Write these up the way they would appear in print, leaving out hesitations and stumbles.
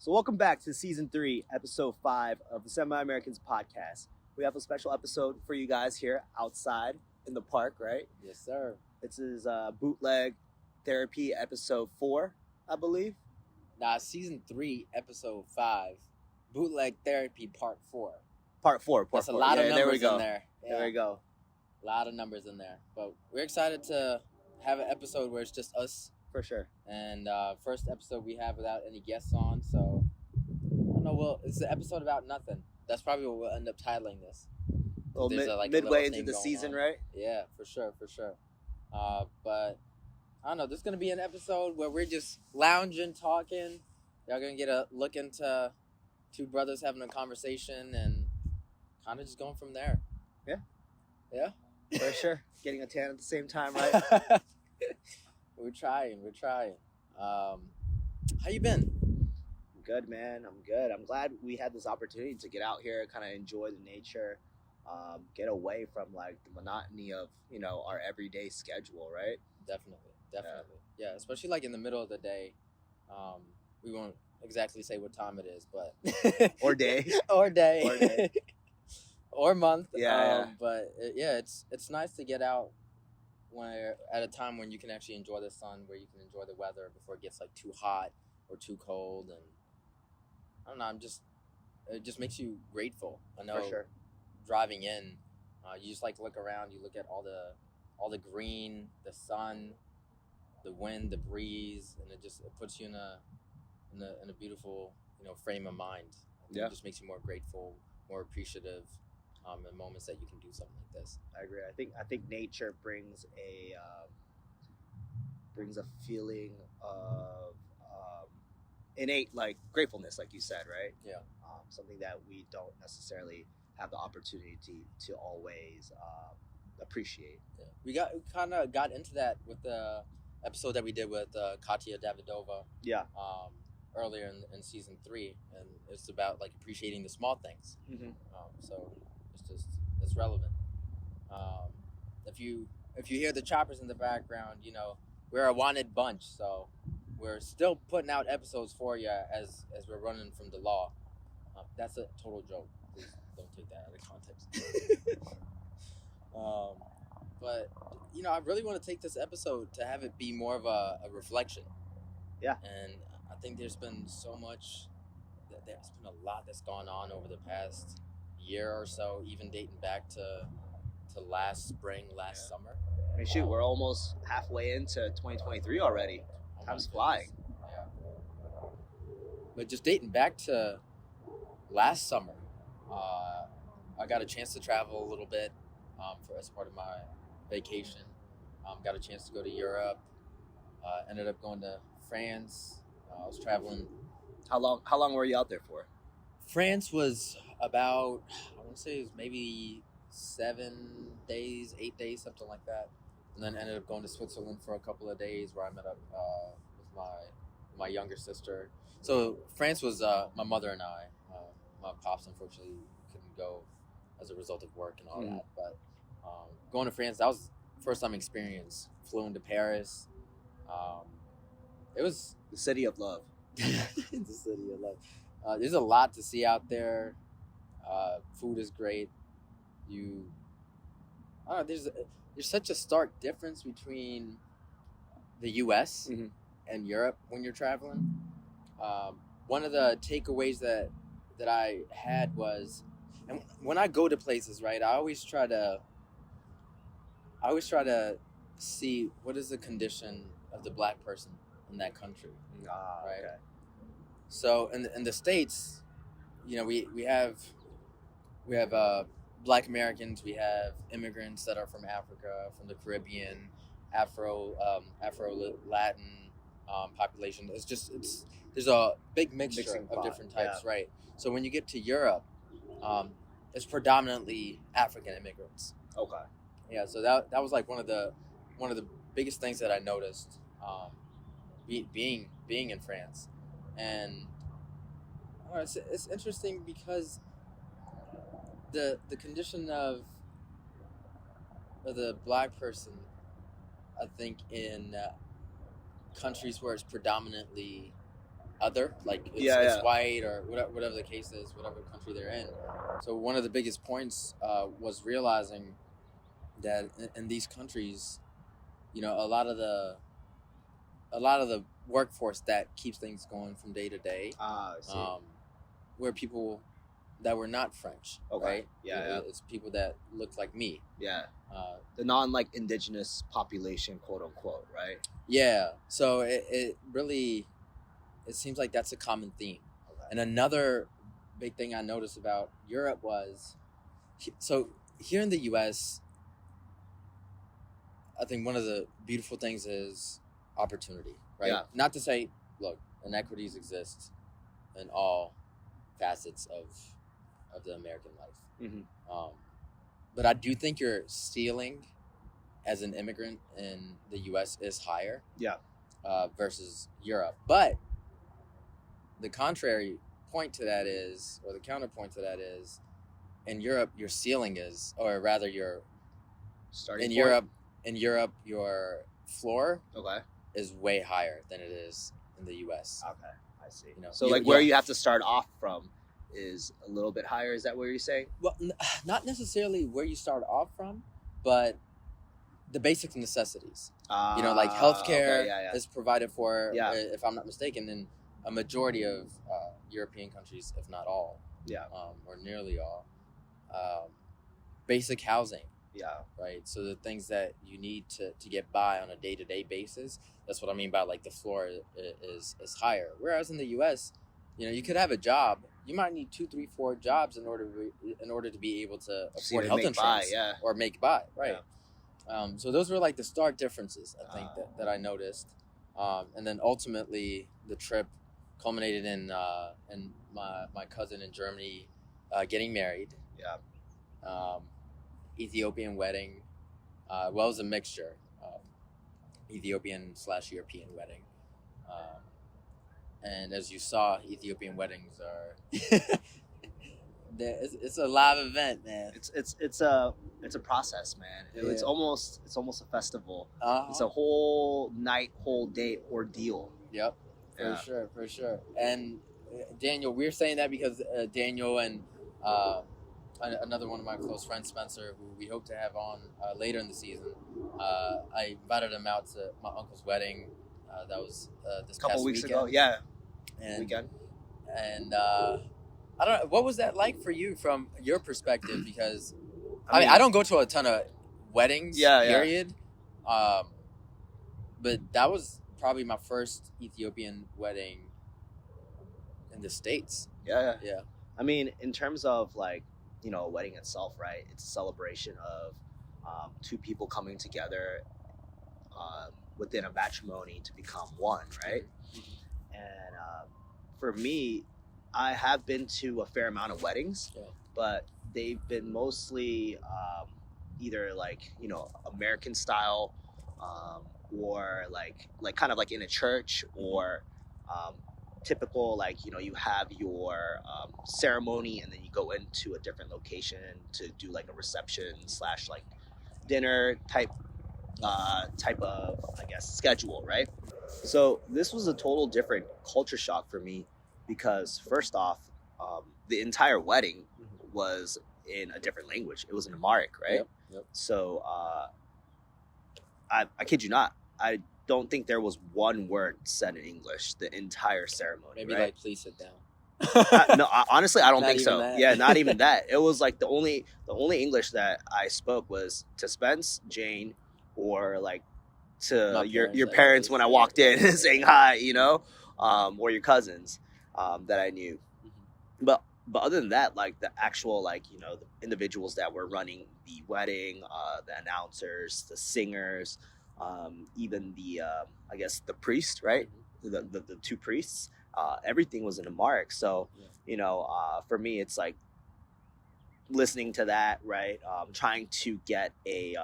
So welcome back to Season 3, Episode 5 of the Semi-Americans Podcast. We have a special episode for you guys here outside in the park, right? Yes, sir. This is Bootleg Therapy Episode 4, I believe. Nah, Season 3, Episode 5, Bootleg Therapy Part 4. Part 4. That's a lot of numbers in there. Yeah. There we go. A lot of numbers in there. But we're excited to have an episode where it's just us. For sure. And first episode we have without any guests on, so I don't know. Well, it's an episode about nothing. That's probably what we'll end up titling this. Well, midway into the season, right? Yeah, for sure. But I don't know. There's gonna be an episode where we're just lounging, talking. Y'all gonna get a look into two brothers having a conversation and kind of just going from there. Yeah. For sure. Getting a tan at the same time, right? We're trying. How you been? I'm good, man. I'm good. I'm glad we had this opportunity to get out here, kind of enjoy the nature, get away from like the monotony of, our everyday schedule, right? Definitely. Yeah, especially like in the middle of the day. We won't exactly say what time it is, but or day. or month. Yeah. But it's nice to get out when at a time when you can actually enjoy the sun, where you can enjoy the weather before it gets like too hot or too cold. And I don't know, it just makes you grateful. I know. For sure. Driving in, you just like look around, you look at all the green, the sun, the wind, the breeze, and it puts you in a beautiful frame of mind. Yeah. It just makes you more grateful, more appreciative. In moments that you can do something like this. I agree. I think nature brings a feeling of innate like gratefulness, like you said, right? Yeah. Something that we don't necessarily have the opportunity to always appreciate. Yeah. We kind of got into that with the episode that we did with Katya Davidova. Yeah. Earlier in season 3, and it's about like appreciating the small things. Mm-hmm. So it's relevant. If you hear the choppers in the background, we're a wanted bunch, so we're still putting out episodes for you as we're running from the law. That's a total joke. Please don't take that out of context. But I really want to take this episode to have it be more of a reflection. Yeah. And I think there's been so much. There's been a lot that's gone on over the past year or so, even dating back to last spring, summer. I mean, shoot, we're almost halfway into 2023 already. Time's flying. Yeah. But just dating back to last summer, I got a chance to travel a little bit as part of my vacation. Got a chance to go to Europe. Ended up going to France. I was traveling. How long were you out there for? France was about, I want to say it was maybe 7 days, 8 days, something like that. And then ended up going to Switzerland for a couple of days, where I met up with my younger sister. So France was my mother and I. My pops unfortunately couldn't go as a result of work and all that. But going to France, that was first time experience. Flew into Paris. It was the city of love. The city of love. There's a lot to see out there. Food is great. There's such a stark difference between the U.S. Mm-hmm. and Europe when you're traveling. One of the takeaways that I had was, and when I go to places, right, I always try to see what is the condition of the black person in that country. Right. Okay. So in the States, we have Black Americans, we have immigrants that are from Africa, from the Caribbean, Afro Latin population. There's a big mixture of different types, yeah. Right? So when you get to Europe, it's predominantly African immigrants. Okay. Yeah. So that was like one of the biggest things that I noticed, being in France. And it's interesting because the condition of the black person, I think, in countries where it's predominantly other, like it's white or whatever the case is, whatever country they're in. So one of the biggest points was realizing that in these countries, you know, a lot of the workforce that keeps things going from day to day, were people that were not French, right? It's people that looked like me. The non like indigenous population, quote unquote, right? So it really, it seems like that's a common theme. And another big thing I noticed about Europe was, so here in the US, I think one of the beautiful things is opportunity, right? Not to say, look, inequities exist in all facets of the American life. But I do think your ceiling as an immigrant in the U.S. is higher versus Europe. But the contrary point to that is, or the counterpoint to that is, in Europe, your ceiling is, or rather your starting in point? Europe, your floor is way higher than it is in the U.S. Okay, I see. You know, so like where you have to start off from is a little bit higher. Is that what you're saying? Well, not necessarily where you start off from, but the basic necessities. You know, like healthcare is provided for, if I'm not mistaken, in a majority of European countries, if not all, or nearly all. Basic housing. Right. So the things that you need to get by on a day-to-day basis, that's what I mean by like the floor is higher. Whereas in the U.S., you know, you could have a job. You might need 2, 3, 4 jobs in order to be able to afford health insurance or make by. Right. So those were like the stark differences, I think, that I noticed. And then ultimately the trip culminated in my cousin in Germany getting married. Ethiopian wedding. Well, it was a mixture. Ethiopian/European wedding. And as you saw, Ethiopian weddings are it's a live event, man. It's a process, man. It's almost a festival. It's a whole night, whole day ordeal. Yep, for sure. And Daniel, we're saying that because Daniel and another one of my close friends, Spencer, who we hope to have on later in the season, I invited him out to my uncle's wedding. That was this couple past weeks weekend. ago. Weekend. And I don't know, what was that like for you from your perspective? Because I mean, I don't go to a ton of weddings, period. But that was probably my first Ethiopian wedding in the States. Yeah. I mean, in terms of like, you know, a wedding itself, right? It's a celebration of two people coming together within a matrimony to become one, right? And for me, I have been to a fair amount of weddings, but they've been mostly either like, you know, American style, or like kind of like in a church, or typical, like, you know, you have your ceremony and then you go into a different location to do like a reception / like dinner type of, I guess, schedule, right? So this was a total different culture shock for me, because first off, the entire wedding was in a different language. It was in Amharic, right? Yep. So I kid you not, I don't think there was one word said in English the entire ceremony. Maybe right? like, please sit down. No, honestly, I don't think so. That. Yeah, not even that. It was like the only English that I spoke was to Spence, Jane, or like to your parents when I walked in saying hi, you know, or your cousins that I knew. But other than that, like the actual, like, you know, the individuals that were running the wedding, the announcers, the singers, even the I guess the priest, right? The two priests. Everything was in Amharic. So, you know, for me, it's like listening to that, right? Trying to get a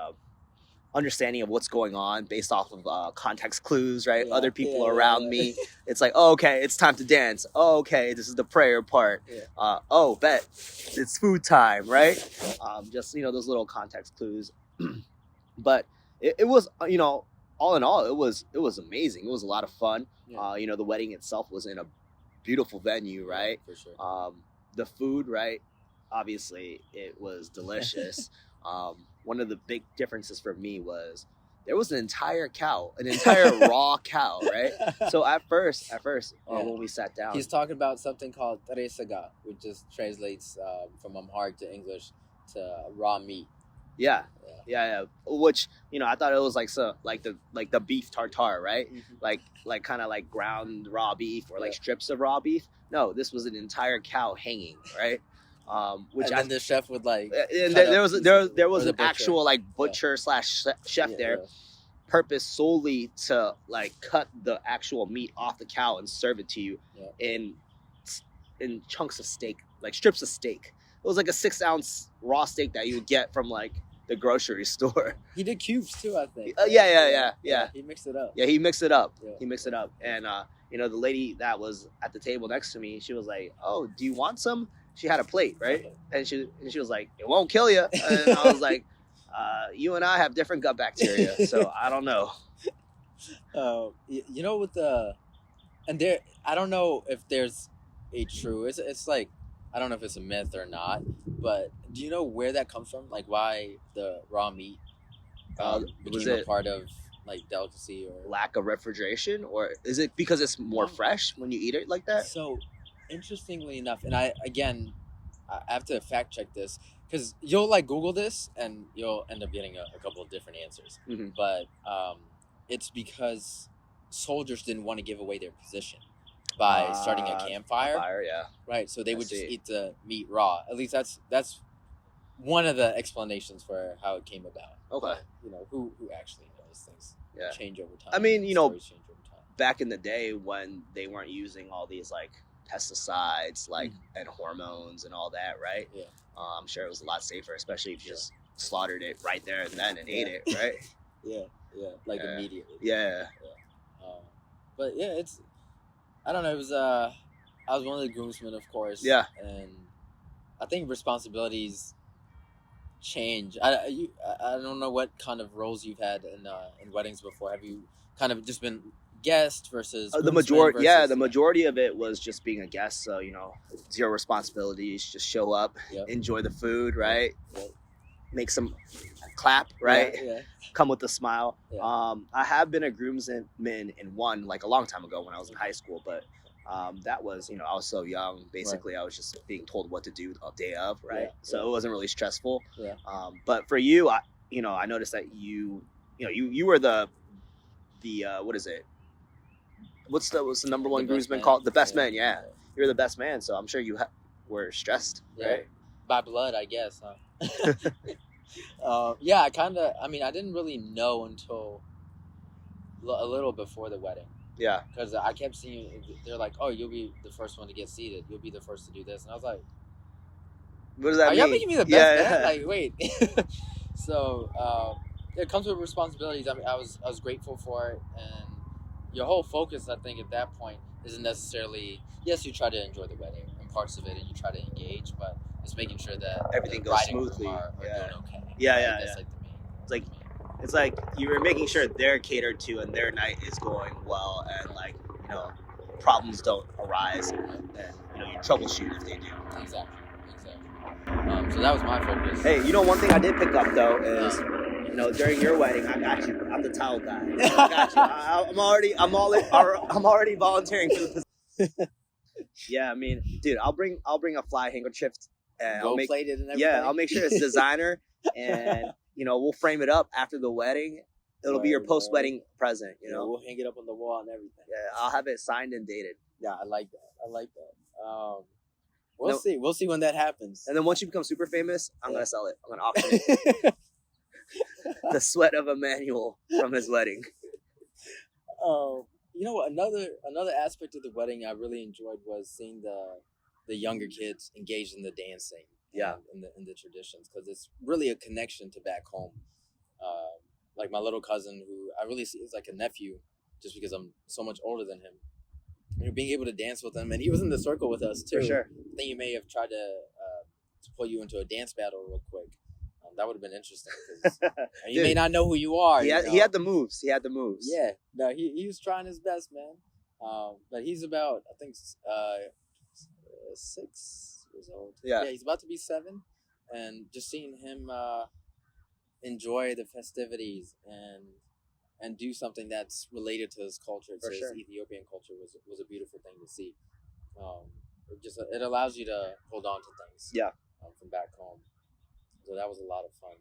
understanding of what's going on based off of context clues, right? Other people around me. It's like, oh, okay, it's time to dance. Oh, okay, this is the prayer part. Oh, bet it's food time, right? Just, you know, those little context clues. But it was, all in all, it was amazing. It was a lot of fun. You know, the wedding itself was in a beautiful venue, right? Yeah, for sure. The food, right? Obviously, it was delicious. One of the big differences for me was there was an entire raw cow, right? So at first, when we sat down, he's talking about something called resaga, which just translates from Amharic to English to raw meat. Yeah. Which I thought it was like the beef tartare, right? Mm-hmm. Like kind of like ground raw beef or like strips of raw beef. No, this was an entire cow hanging, right? Which and then the chef would like. And there was an actual like butcher / chef there, purpose solely to like cut the actual meat off the cow and serve it to you in chunks of steak, like strips of steak. It was like a 6-ounce raw steak that you would get from like the grocery store. He did cubes too, I think. Yeah. He mixed it up. Yeah, he mixed it up. Yeah. He mixed it up. And the lady that was at the table next to me, she was like, "Oh, do you want some?" She had a plate, right? And she was like, "It won't kill you." And I was like, "You and I have different gut bacteria, so I don't know." With the, and there, I don't know if there's a true. It's like, I don't know if it's a myth or not, but do you know where that comes from? Like why the raw meat became a part of like delicacy or lack of refrigeration, or is it because it's more fresh when you eat it like that? So, interestingly enough, and I have to fact check this because you'll like Google this and you'll end up getting a couple of different answers. Mm-hmm. But it's because soldiers didn't want to give away their position by starting a campfire. Right. So they would just eat the meat raw. At least that's one of the explanations for how it came about. Okay. But, who actually knows things change over time. I mean, back in the day when they weren't using all these like pesticides and hormones and all that, right? Yeah. I'm sure it was a lot safer, especially if you just slaughtered it right there and then and ate it, right? Like immediately. Yeah. But yeah, I don't know. It was I was one of the groomsmen, of course. Yeah. And I think responsibilities change. I don't know what kind of roles you've had in weddings before. Have you kind of just been guest versus the majority? Yeah, the majority of it was just being a guest. So zero responsibilities. Just show up, enjoy the food, right? Yep. Make some clap, right? Yeah. Come with a smile. Yeah. I have been a groomsman in one like a long time ago when I was in high school, but that was I was so young. Basically, I was just being told what to do a day of, right? So it wasn't really stressful. Yeah. But for you, I noticed that you were the what is it? What's the number one groomsman called? The best man. Yeah. You're the best man. So I'm sure you were stressed, right? By blood, I guess. Huh? I didn't really know until a little before the wedding. Yeah. Because I kept seeing, they're like, "Oh, you'll be the first one to get seated. You'll be the first to do this." And I was like, "What does that mean? Are y'all making me the best man?" Like, wait. So it comes with responsibilities. I mean, I was grateful for it, and your whole focus, I think, at that point isn't necessarily. Yes, you try to enjoy the wedding and parts of it, and you try to engage, but it's making sure that everything goes smoothly. Are doing okay. Yeah. That's like the main. It's like you were making sure they're catered to and their night is going well, and problems don't arise, and you troubleshoot if they do. Exactly. So that was my focus. Hey, one thing I did pick up though is during your wedding, I got you. I'm the towel guy. I got you. I'm already volunteering for the position. Yeah, I mean, dude, I'll bring a fly handkerchief and I'll make plated and everything. Yeah, I'll make sure it's designer and we'll frame it up after the wedding. It'll be your post-wedding present, We'll hang it up on the wall and everything. Yeah, I'll have it signed and dated. Yeah, I like that. We'll see when that happens. And then once you become super famous, I'm going to sell it. I'm going to auction it. The sweat of Amanuel from his wedding. Another aspect of the wedding I really enjoyed was seeing the younger kids engaged in the dancing. Yeah. In the traditions, because it's really a connection to back home. Like my little cousin, who I really see is like a nephew, just because I'm so much older than him. Being able to dance with him, and he was in the circle with us too. For sure. I think he may have tried to pull you into a dance battle real quick. That would have been interesting. You may not know who you are. He had the moves. Yeah. No, he was trying his best, man. But he's about, I think, 6 years old. Yeah, he's about to be 7, and just seeing him enjoy the festivities and do something that's related to his culture, to his Ethiopian culture, was a beautiful thing to see. It allows you to hold on to things. From back home. So that was a lot of fun.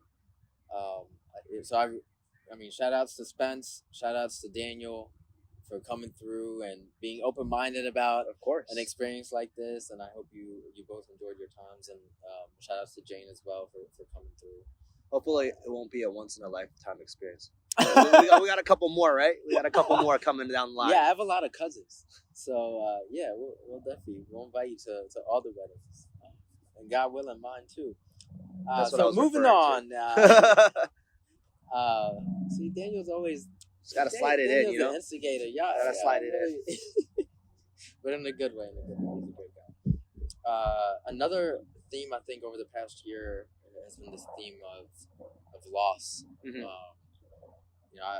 I mean, shout outs to Spence, shout outs to Daniel for coming through and being open minded about, of course, an experience like this. And I hope you both enjoyed your times. And shout outs to Jane as well for coming through. Hopefully, it won't be a once in a lifetime experience. we got a couple more, right? We got a couple more coming down the line. Yeah, I have a lot of cousins, so we'll definitely invite you to all the weddings, and God willing, mine too. So moving on. See, Daniel's always just gotta slide it in, you know. An instigator, gotta slide it in, but in a good way. He's a great guy. Another theme I think over the past year has been this theme of loss. Mm-hmm. I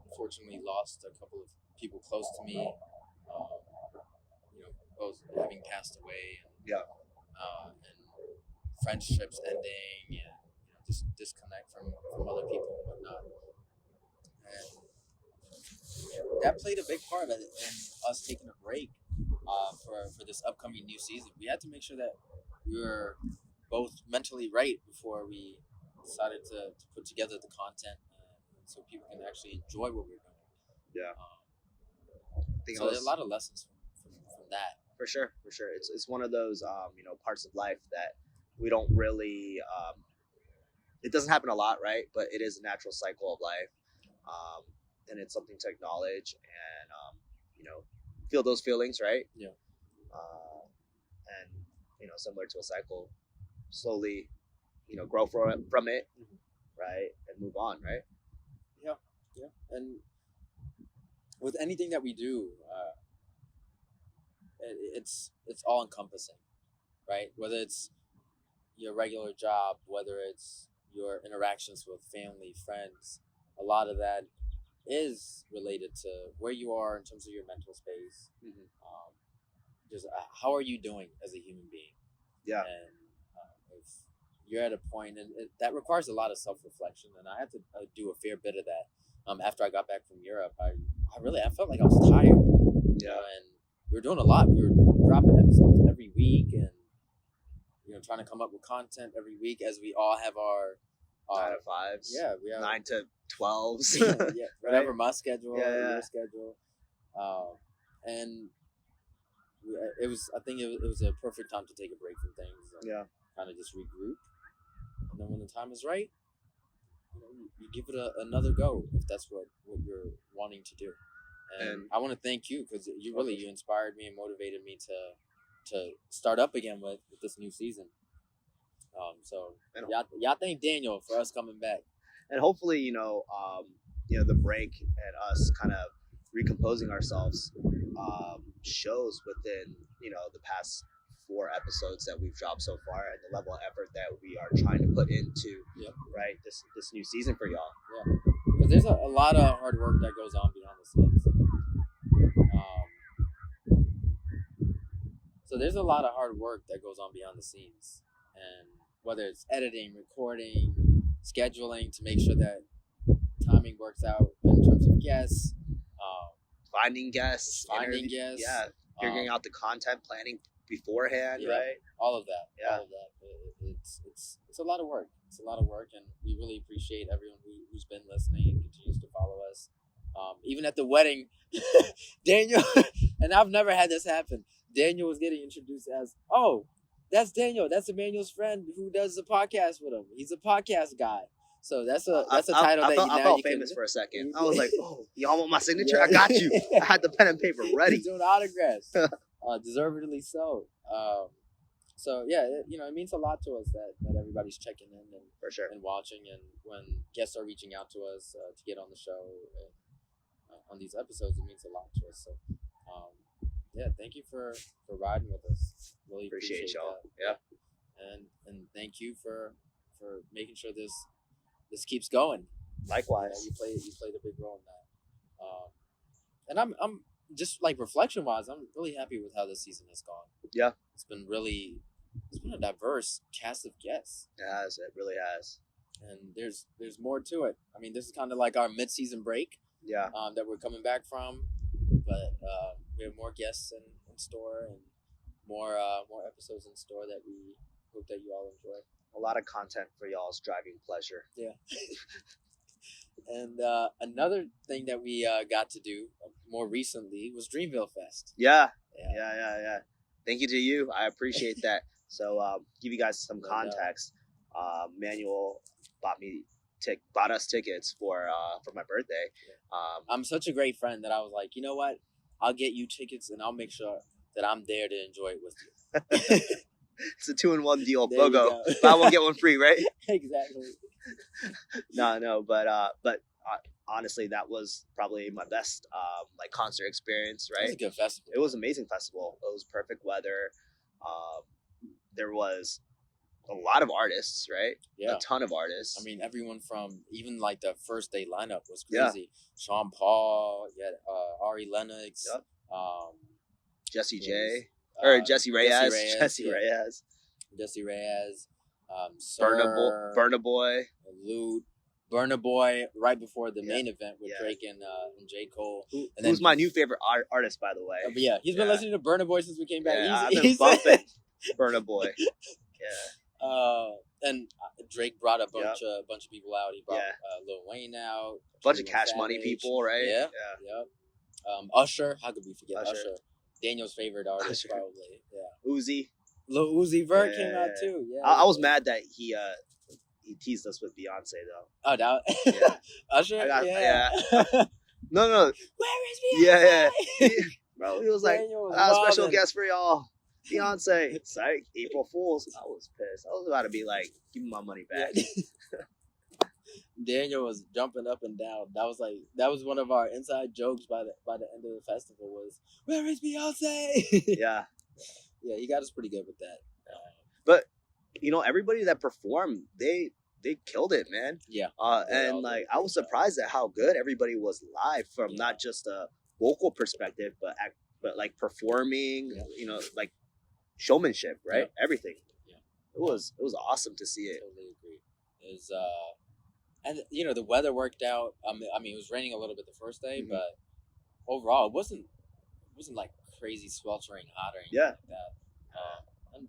unfortunately lost a couple of people close to me. Both having passed away, and friendships ending, and just disconnect from other people and whatnot. And that played a big part of it in us taking a break for this upcoming new season. We had to make sure that we were both mentally right before we decided to put together the content so people can actually enjoy what we're doing. So there's a lot of lessons from that. For sure. It's one of those parts of life that we don't really. It doesn't happen a lot, right? But it is a natural cycle of life, and it's something to acknowledge and feel those feelings, right? Yeah. And similar to a cycle, slowly, grow from it, mm-hmm. right, and move on, right? Yeah. And with anything that we do, it's all encompassing, right? Whether it's your regular job, whether it's your interactions with family, friends, a lot of that is related to where you are in terms of your mental space. Mm-hmm. Just how are you doing as a human being? Yeah. And if you're at a point, and that requires a lot of self-reflection, and I had to do a fair bit of that. After I got back from Europe, I felt like I was tired. And we were doing a lot. We were dropping episodes every week, and trying to come up with content every week, as we all have our 9 to 5s. Yeah, we have 9 to 12s. Yeah, whatever my schedule, your schedule, and I think it was a perfect time to take a break from things. And kind of just regroup, and then when the time is right, you give it another go if that's what you're wanting to do. And I want to thank you because you inspired me and motivated me to start up again with this new season. So y'all thank Daniel for us coming back, and hopefully the break and us kind of recomposing ourselves shows within the past 4 episodes that we've dropped so far, and the level of effort that we are trying to put into right this new season for y'all. Yeah, because there's a lot of hard work that goes on behind the scenes. So there's a lot of hard work that goes on behind the scenes, and whether it's editing, recording, scheduling to make sure that timing works out in terms of guests, finding guests, figuring out the content, planning beforehand, right? All of that. It's a lot of work. It's a lot of work, and we really appreciate everyone who's been listening and continues to follow us. Even at the wedding, Daniel, and I've never had this happen. Daniel was getting introduced as, oh, that's Daniel. That's Emmanuel's friend who does the podcast with him. He's a podcast guy. So that's a title I felt famous for a second. I was like, oh, y'all want my signature? Yeah. I got you. I had the pen and paper ready. He's doing autographs. Deservedly so. So yeah, it means a lot to us that everybody's checking in and for sure and watching, and when guests are reaching out to us to get on the show on these episodes, it means a lot to us. So thank you for riding with us. Really appreciate y'all. That. Yeah, and thank you for making sure this keeps going. Likewise, you played a big role in that. And just like reflection wise, I'm really happy with how this season has gone. Yeah, it's been a diverse cast of guests. It really has. And there's more to it. I mean, this is kind of like our mid-season break. Yeah. That we're coming back from, but we have more guests in store and more episodes in store that we hope that you all enjoy. A lot of content for y'all's driving pleasure. Yeah. And another thing that we got to do more recently was Dreamville Fest. Yeah. Thank you to you. I appreciate that. So give you guys some context. Manuel bought us tickets for my birthday. I'm such a great friend that I was like, you know what? I'll get you tickets and I'll make sure that I'm there to enjoy it with you. It's a 2-in-1 deal. BOGO. Buy one get one free, right? Exactly. No, but honestly, that was probably my best like concert experience. Right? It was a good festival. It was an amazing festival. It was perfect weather. There was a lot of artists, right? Yeah, a ton of artists. I mean, everyone from even like the first day lineup was crazy. Yeah. Sean Paul, Ari Lennox, yep. Jesse J. Or Jesse Reyes. Jesse Reyes. Burna Boy. Loot. Burna Boy right before the main event with Drake and J. Cole. Who's my new favorite artist, by the way. Yeah, he's been listening to Burna Boy since we came back. Yeah, I've been bumping Burna Boy. Yeah. And Drake brought a bunch of people out. He brought Lil Wayne out. A bunch of Cash Money people, right? Yeah. Usher. How could we forget Usher? Daniel's favorite artist, probably. Yeah. Uzi. Lil Uzi Vert came out too. Yeah. I was mad that he teased us with Beyonce though. Oh, that. Yeah. Usher. No. Where is Beyonce? Yeah. Bro, he was like, special guest for y'all. Beyonce. Psych. April Fools. I was pissed. I was about to be like, give me my money back. Daniel was jumping up and down. That was one of our inside jokes by the end of the festival was, where is Beyonce? Yeah. Yeah, he got us pretty good with that. But everybody that performed, they killed it, man. Yeah. And like I was surprised at how good everybody was live from not just a vocal perspective, but like performing, like showmanship, right? Yeah. Everything. Yeah. It was awesome to see it. Totally agree. Is and the weather worked out. I mean, it was raining a little bit the first day, mm-hmm. but overall, it wasn't like crazy sweltering hot or anything like that. And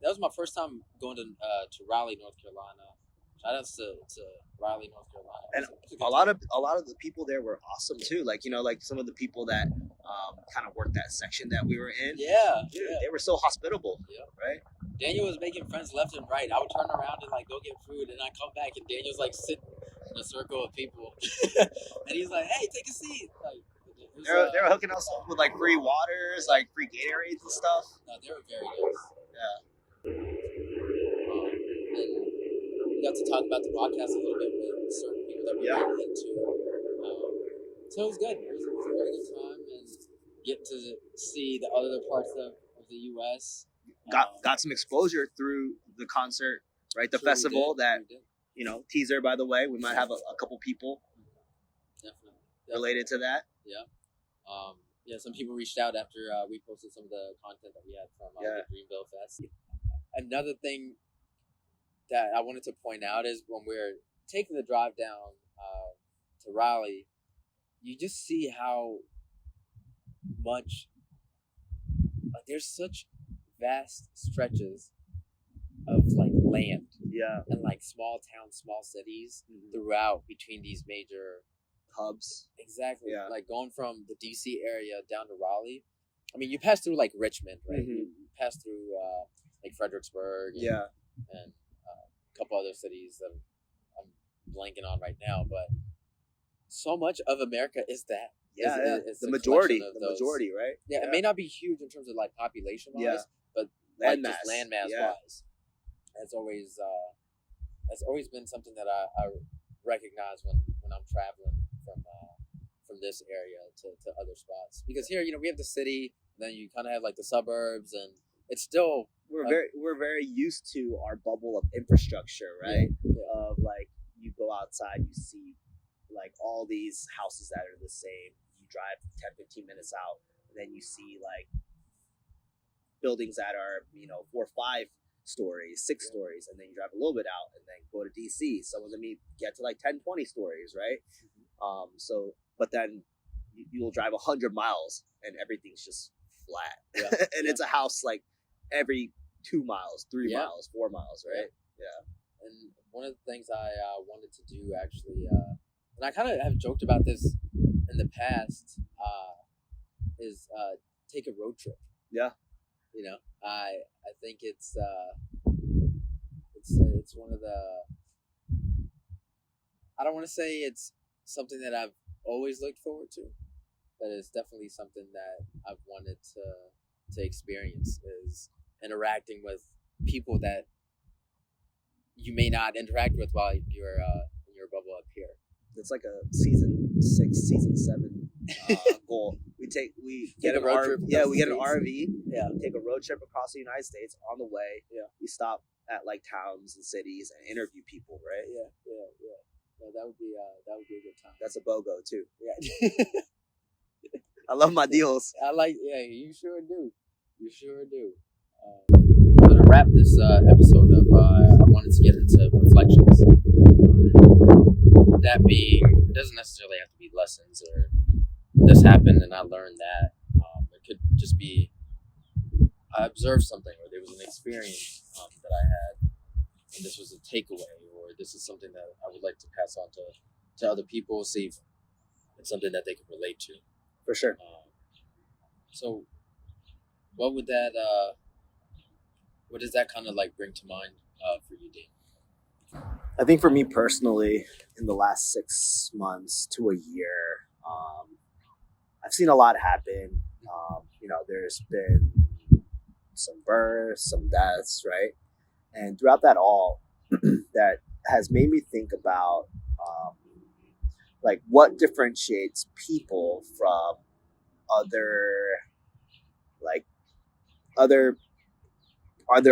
that was my first time going to Raleigh, North Carolina. Shout outs to Raleigh, North Carolina. And a lot of the people there were awesome too. Like like some of the people that kind of worked that section that we were in. Yeah, they were so hospitable. Yeah, right. Daniel was making friends left and right. I would turn around and like go get food, and I come back and Daniel's like sitting in a circle of people, and he's like, "Hey, take a seat." Like they were hooking us up with like free waters, like free Gatorades and stuff. No, they were very nice. Yeah. And we got to talk about the podcast a little bit with certain people that we got into. So it was good. It was a very good time, and get to see the other parts of the U.S. Got some exposure through the concert, right? The festival that, teaser, by the way. We might have a couple people definitely related to that. Yeah. Some people reached out after we posted some of the content that we had from the Dreamville Fest. Another thing that I wanted to point out is when we're taking the drive down to Raleigh, you just see how much there's such vast stretches of like land and like small towns, small cities throughout between these major hubs. Exactly. Like going from the DC area down to Raleigh. I mean, you pass through like Richmond, right? Mm-hmm. You pass through like Fredericksburg and a couple other cities that I'm blanking on right now, but so much of America is that. It's the majority, right? Yeah, it may not be huge in terms of like population wise, but landmass wise. That's always been something that I recognize when I'm traveling from this area to other spots. Because here, we have the city, and then you kind of have like the suburbs, and it's still we're very used to our bubble of infrastructure, right? Of like you go outside, you see like all these houses that are the same. you drive 10-15 minutes out, and then you see like buildings that are 4 or 5 stories, 6 stories, and then you drive a little bit out and then go to DC. Some of them get to like 10-20 stories, right? But then you'll drive 100 miles and everything's just flat. And it's a house like every 2 miles, 3 miles, 4 miles, right? And one of the things I wanted to do actually, and I kind of have joked about this in the past, is take a road trip. I think it's one of the, I don't want to say it's something that I've always looked forward to, but it's definitely something that I've wanted to experience, is interacting with people that you may not interact with while you're in your bubble up here. It's like a season 6, season 7 goal. We get an RV. Yeah, we get an RV. Yeah, take a road trip across the United States. On the way, we stop at like towns and cities and interview people. Right? Yeah. No, that would be a good time. That's a BOGO too. Yeah. I love my deals. You sure do. You sure do. So to wrap this episode up, I wanted to get into reflections. That being, it doesn't necessarily have to be lessons or this happened and I learned that. It could just be I observed something, or there was an experience that I had, and this was a takeaway, or this is something that I would like to pass on to other people, see if it's something that they can relate to. For sure. So what would that what does that kind of like bring to mind for you, Dean? I think for me personally, in the last 6 months to a year, I've seen a lot happen. There's been some births, some deaths, right? And throughout that all, that has made me think about like what differentiates people from other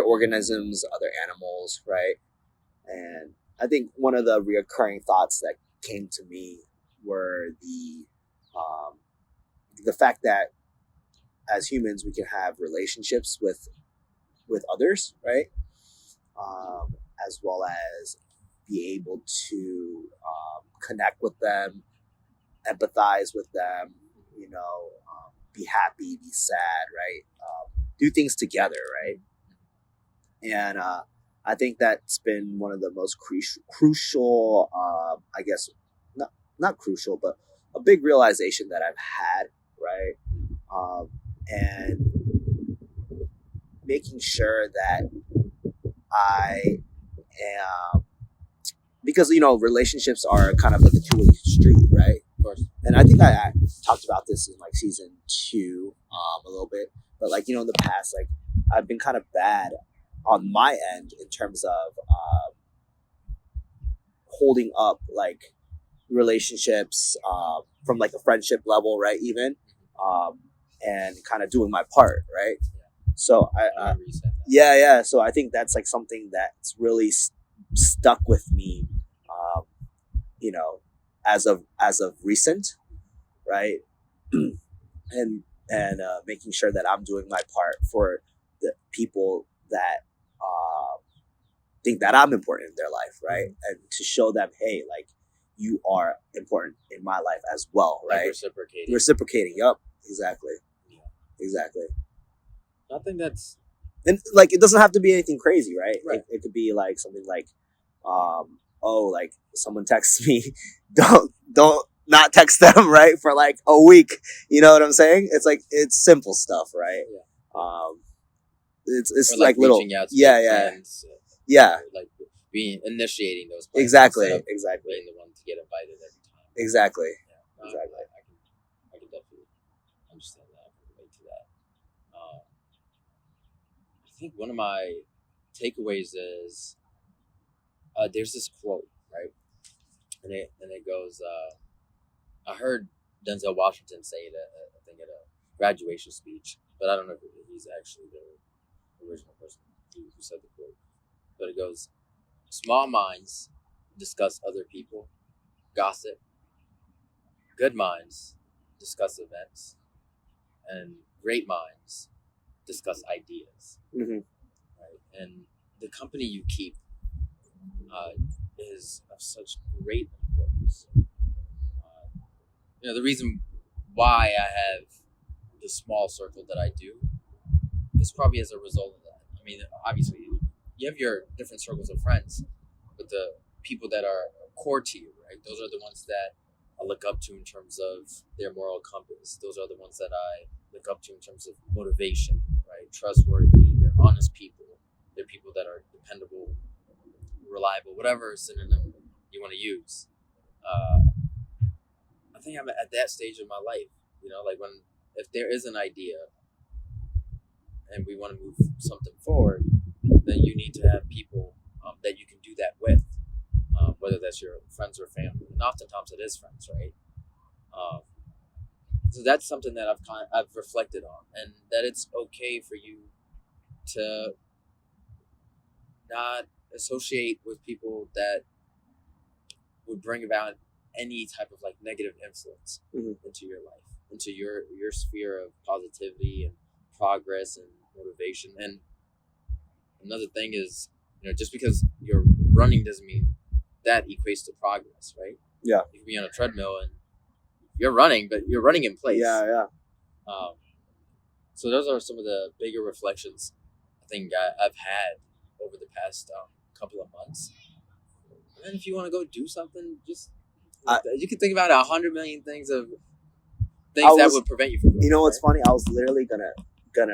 organisms, other animals, right? And I think one of the reoccurring thoughts that came to me were the fact that as humans we can have relationships with others, right? As well as be able to connect with them, empathize with them, be happy, be sad, right? Do things together, right? And I think that's been one of the most crucial, I guess, not crucial, but a big realization that I've had, right? And making sure that I am, because, relationships are kind of like a two-way street, right? Of course. And I think I talked about this in like season 2 a little bit, but like, in the past, like I've been kind of bad on my end in terms of holding up like relationships from like a friendship level, right? Even and kind of doing my part, right? So so I think that's like something that's really stuck with me, as of recent, right? and making sure that I'm doing my part for the people that think that I'm important in their life, right? And to show them, hey, like you are important in my life as well, right? Like reciprocating. Yep, exactly. I think that's, and like it doesn't have to be anything crazy, right? It could be like something like like someone texts me, don't not text them, right, for like a week. You know what I'm saying? It's like, it's simple stuff, right? It's like little out to friends, like initiating those plans, exactly being the one to get invited every time. Exactly. I can definitely understand that. I can relate to that. I think one of my takeaways is there's this quote, right? And it goes, I heard Denzel Washington say it, I think at a graduation speech, but I don't know if he's actually the original person who said the quote. But it goes, small minds discuss other people, gossip. Good minds discuss events, and great minds discuss ideas. Mm-hmm. Right? And the company you keep is of such great importance. The reason why I have the small circle that I do is probably as a result of that. I mean, obviously, you have your different circles of friends, but the people that are core to you, right? Those are the ones that I look up to in terms of their moral compass. Those are the ones that I look up to in terms of motivation, right? Trustworthy, they're honest people. They're people that are dependable, reliable, whatever synonym you want to use. I think I'm at that stage of my life, like if there is an idea and we want to move something forward, then you need to have people that you can do that with, whether that's your friends or family. And oftentimes it is friends, right? So that's something that I've reflected on, and that it's okay for you to not associate with people that would bring about any type of like negative influence into your life, into your sphere of positivity and progress and motivation. And another thing is, just because you're running doesn't mean that equates to progress, right? Yeah. You can be on a treadmill and you're running, but you're running in place. Yeah. So those are some of the bigger reflections I think I've had over the past couple of months. And if you want to go do something, just you can think about 100 million things that would prevent you from going. You know what's funny? I was literally gonna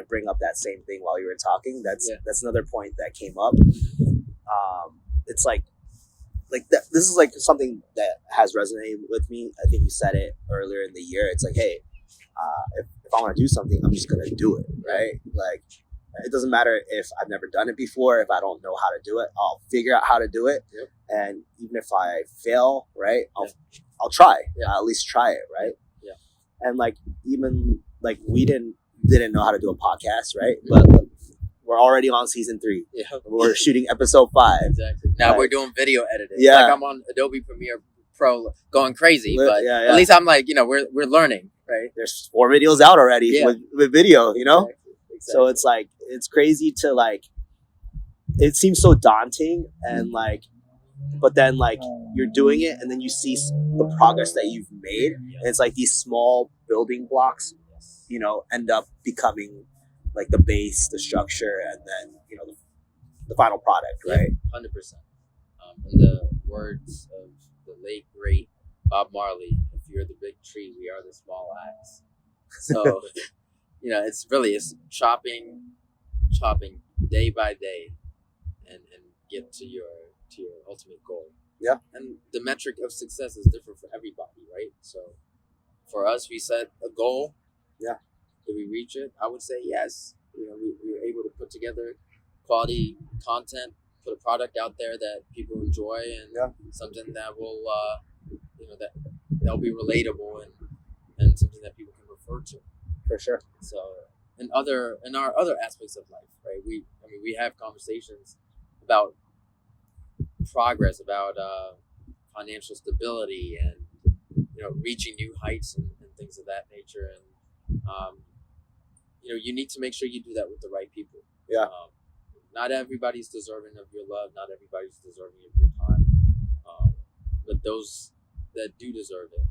bring up that same thing while you were talking. That's another point that came up. It's like that. This is like something that has resonated with me. I think you said it earlier in the year. It's like, hey, if I want to do something, I'm just gonna do it, right? Like, it doesn't matter if I've never done it before. If I don't know how to do it, I'll figure out how to do it. Yep. And even if I fail, right, I'll try. Yeah. I'll at least try it, right? Yeah. And like, even like we didn't know how to do a podcast, right? But we're already on season 3. Yeah. We're shooting episode 5. Exactly. Now we're doing video editing. Yeah. Like I'm on Adobe Premiere Pro going crazy, but at least I'm like, we're learning, right? There's 4 videos out already with video, Exactly. So it's like, it's crazy to like, it seems so daunting and like, but then like you're doing it and then you see the progress that you've made. And it's like these small building blocks, end up becoming like the base, the structure, and then, the final product, right? 100%. In the words of the late, great Bob Marley, if you're the big tree, we are the small axe. So, it's chopping day by day and get to your ultimate goal. Yeah. And the metric of success is different for everybody, right? So for us, we set a goal. Yeah. Did we reach it? I would say yes. We were able to put together quality content, put a product out there that people enjoy, and something that will, that'll be relatable and something that people can refer to. For sure. So, in our other aspects of life, right? We have conversations about progress, about financial stability, and reaching new heights and things of that nature. And you need to make sure you do that with the right people. Yeah. Not everybody's deserving of your love. Not everybody's deserving of your time. But those that do deserve it,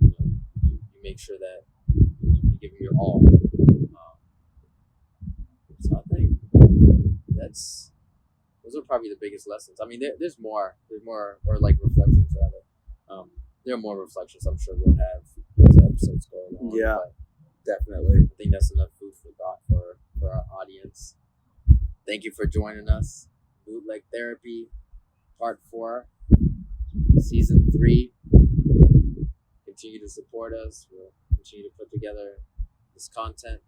you make sure that you give them your all. So I think those are probably the biggest lessons. I mean, there's more, or like reflections rather. There are more reflections I'm sure we'll have as episodes go along. Yeah, definitely. I think that's enough food for thought for our audience. Thank you for joining us. Bootleg Therapy, Part 4, Season 3. Continue to support us. We'll continue to put together this content.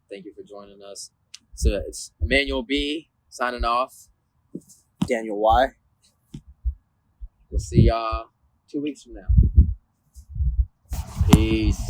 Thank you for joining us. So it's Amanuel B signing off. Daniel Y. We'll see y'all 2 weeks from now. Peace.